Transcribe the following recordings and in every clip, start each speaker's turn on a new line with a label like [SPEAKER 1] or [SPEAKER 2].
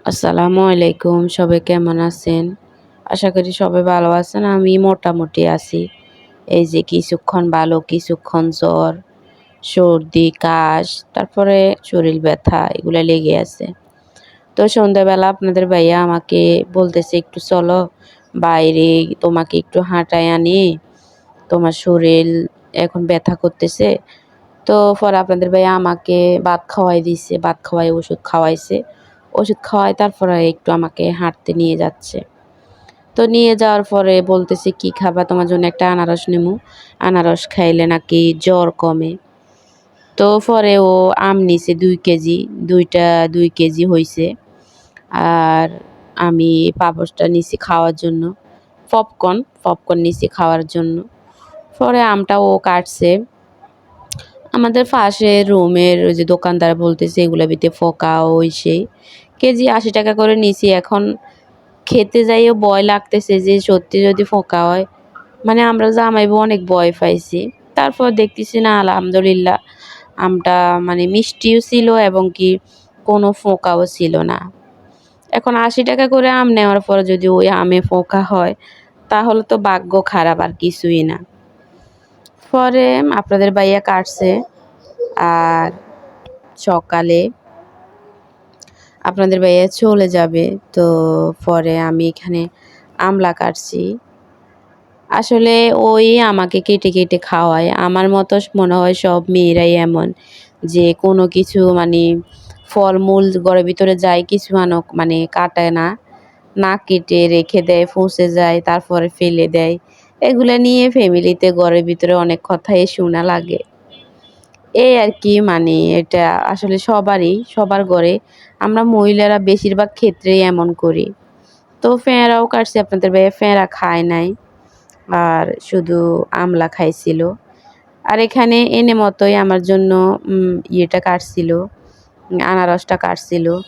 [SPEAKER 1] আসসালামু আলাইকুম। সবাই কেমন আছেন? আশা করি সবাই ভালো আছেন। আমি মোটামুটি আছি। এই যে কিছুক্ষণ ভালো, কিছুক্ষণ জ্বর, সর্দি, কাশ, তারপরে শরীর ব্যথা এগুলা লেগে আছে। তো সন্ধ্যাবেলা আপনাদের ভাইয়া আমাকে বলতেছে, "একটু চলো বাইরে, তোমাকে একটু হাঁটায় আনি। তোমার শরীর এখন ব্যথা করতেছে।" তো পরে আপনাদের ভাইয়া আমাকে ভাত খাওয়াই দিছে। ভাত খাওয়াই ওষুধ খাওয়াইছে। ওষুধ খাওয়ায় তারপরে একটু আমাকে হাঁটতে নিয়ে যাচ্ছে। তো নিয়ে যাওয়ার পরে বলতেছে, "কি খাবা? তোমার জন্য একটা আনারস নিমু। আনারস খাইলে নাকি জ্বর কমে।" তো পরে ও আম নিছে ২ কেজি। ২ টা ২ কেজি হইছে। আর আমি পাপোশটা নিছি খাওয়ার জন্য। পপকর্ন নিছি খাওয়ার জন্য। পরে আমটা ও কাটছে। আমাদের পাশের রুমের ওই যে দোকানদার বলতেছে, "এগুলা ভিতরে ফোকা ওই সেই।" কেজি ৳৮০ করে নিছি। এখন খেতে যাইও ভয় লাগতেছে যে সত্যি যদি ফোকা হয়। মানে আমরা জামাইবু অনেক ভয় পাইছি। তারপর দেখতেছি না, আলহামদুলিল্লাহ আমটা মানে মিষ্টিও ছিল এবং কি কোনো ফোকাও ছিল না। এখন ৳৮০ করে আম নেওয়ার পরে যদি ওই আমে ফোকা হয় তাহলে তো ভাগ্য খারাপ আর কিছুই না। পরে আপনাদের ভাইয়া কাটছে। আর সকালে আপনাদের ভাইয়া চলে যাবে। তো পরে আমি এখানে আমলা কাটছি। আসলে ওই আমাকে কেটে খাওয়ায়। আমার মতো মনে হয় সব মেয়েরাই এমন যে কোনো কিছু মানে ফলমূল ঘরের ভিতরে যাই কিছু আনুক মানে কাটায় না। না কেটে রেখে দেয়, পচে যায়, তারপরে ফেলে দেয়। এগুলা নিয়ে ফ্যামিলিতে ঘরের ভিতরে অনেক কথাই শোনা লাগে। এই আরকি মানে এটা আসলে সবার ঘরে আমরা মহিলারা বেশিরভাগ ক্ষেত্রেই এমন করি। তো ফেঁড়াও কাটছি, আপনাদের ভাইয়া ফেঁড়া খায় নাই। আর শুধু আমলা খাইছিল। আর এখানে এনে মতোই আমার জন্য ইয়েটা কাটছিল, আনারসটা কাটছিল।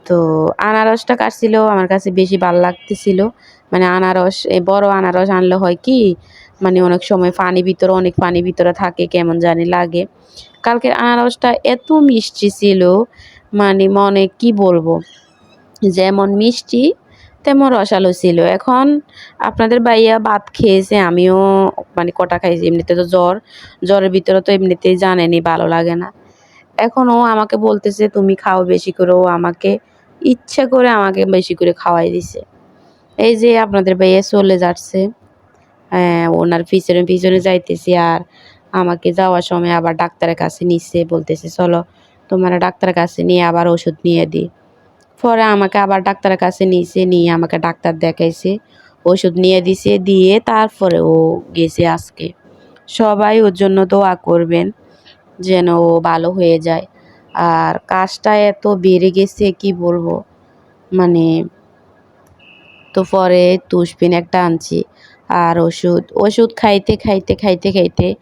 [SPEAKER 1] তো আনারসটা কাটছিল আমার কাছে বেশি ভাল লাগতেছিল। মানে আনারস বড় আনারস আনলে হয় কি মানে অনেক সময় অনেক পানি ভিতরে থাকে কেমন জানি লাগে। কালকের আনারসটা এত মিষ্টি ছিল মানে মনে কি বলবো? যেমন মিষ্টি তেমন রসালো ছিল। এখন আপনাদের ভাইয়া ভাত খেয়েছে, আমিও মানে কটা খাইছি। এমনিতে তো জ্বরের ভিতরে তো এমনিতেই জানেনই ভালো লাগে না। এখন ও আমাকে বলতেছে, "তুমি খাও বেশি করে।" ও আমাকে ইচ্ছা করে আমাকে বেশি করে খাওয়াই দিছে। এই যে আপনাদের ভাইয়া চলে যাচ্ছে। ওনার পিছনে যাইতেছি। আর আমাকে যাওয়ার সময় আবার ডাক্তারের কাছে নিচ্ছে। বলতেছে, "চলো তোমারে ডাক্তারের কাছে নিয়ে আবার ওষুধ নিয়ে দিই।" পরে আমাকে আবার ডাক্তারের কাছে নিছে, নিয়ে আমাকে ডাক্তার দেখাইছে। ওষুধ নিয়ে দিছে, দিয়ে তারপরে ও গেছে আজকে। সবাই ওর জন্য দোয়া করবেন যেন ও ভালো হয়ে যায়। আর কাশটা এত বেড়ে গেছে কি বলবো? মানে তো পরে তুসপিন একটা আনছি। আর ওষুধ খাইতে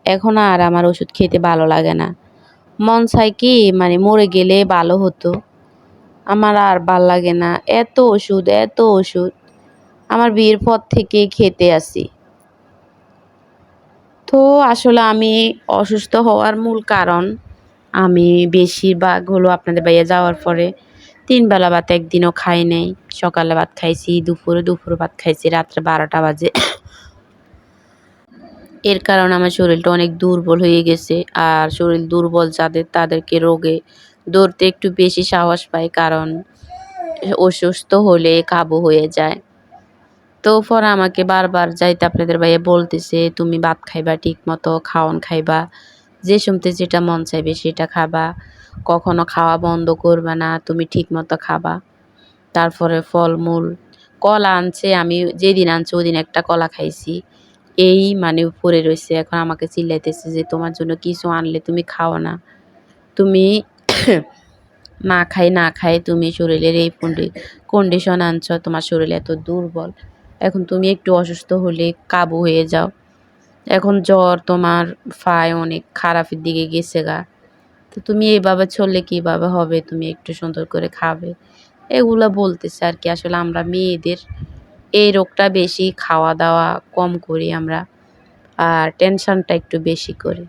[SPEAKER 1] এখন আর আমার ওষুধ খেতে ভালো লাগে না। মন চায় কি মানে মরে গেলে ভালো হতো। আমার আর ভাল লাগে না। এত ওষুধ। আমার বিয়ের পর থেকে খেতে আছি। তো আসলে আমি অসুস্থ হওয়ার মূল কারণ আমি বেশিরভাগ হলো আপনাদের ভাইয়া যাওয়ার পরে ৩ বেলা ভাত একদিনও খাই নাই। সকালে ভাত খাইছি, দুপুরে ভাত খাইছি, রাত্রে ১২টা বাজে। এর কারণে আমার শরীরটা অনেক দুর্বল হয়ে গেছে। আর শরীর দুর্বল যাদের তাদেরকে রোগে ধরতে একটু বেশি সাহস পায়, কারণ অসুস্থ হলে কাবু হয়ে যায়। তো পরে আমাকে বারবার যাইতে আপনাদের ভাইয়া বলতেছে, "তুমি ভাত খাইবা ঠিকমতো, খাওন খাইবা। যে সমতে যেটা মন চাইবে সেটা খাবা। কখনো খাওয়া বন্ধ করবা না। তুমি ঠিকমতো খাবা।" তারপরে ফলমূল, কলা আনছে। আমি যেদিন আনছে ওদিন একটা কলা খাইছি। এই মানে পড়ে রইছে। এখন আমাকে চিল্লাইতেছে যে, "তোমার জন্য কিছু আনলে তুমি খাও না। তুমি না খাই তুমি শরীরের এই কন্ডিশন আনছো। তোমার শরীর এত দুর্বল। এখন তুমি একটু অসুস্থ হলে কাবু হয়ে যাও। এখন জ্বর তোমার পায় অনেক খারাপের দিকে গেছে গা। তো তুমি এভাবে চললে কিভাবে হবে? তুমি একটু সুন্দর করে খাবে।" এগুলা বলতেছে আরকি। আসলে আমরা মেয়েদের এই রোগটা বেশি, খাওয়া-দাওয়া কম করি আমরা। আর টেনশনটা একটু বেশি করি।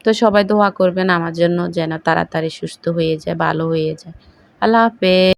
[SPEAKER 1] তো সবাই দোয়া করবেন আমার জন্য যেন তাড়াতাড়ি সুস্থ হয়ে যায়, ভালো হয়ে যায়। আল্লাহ হাফেজ।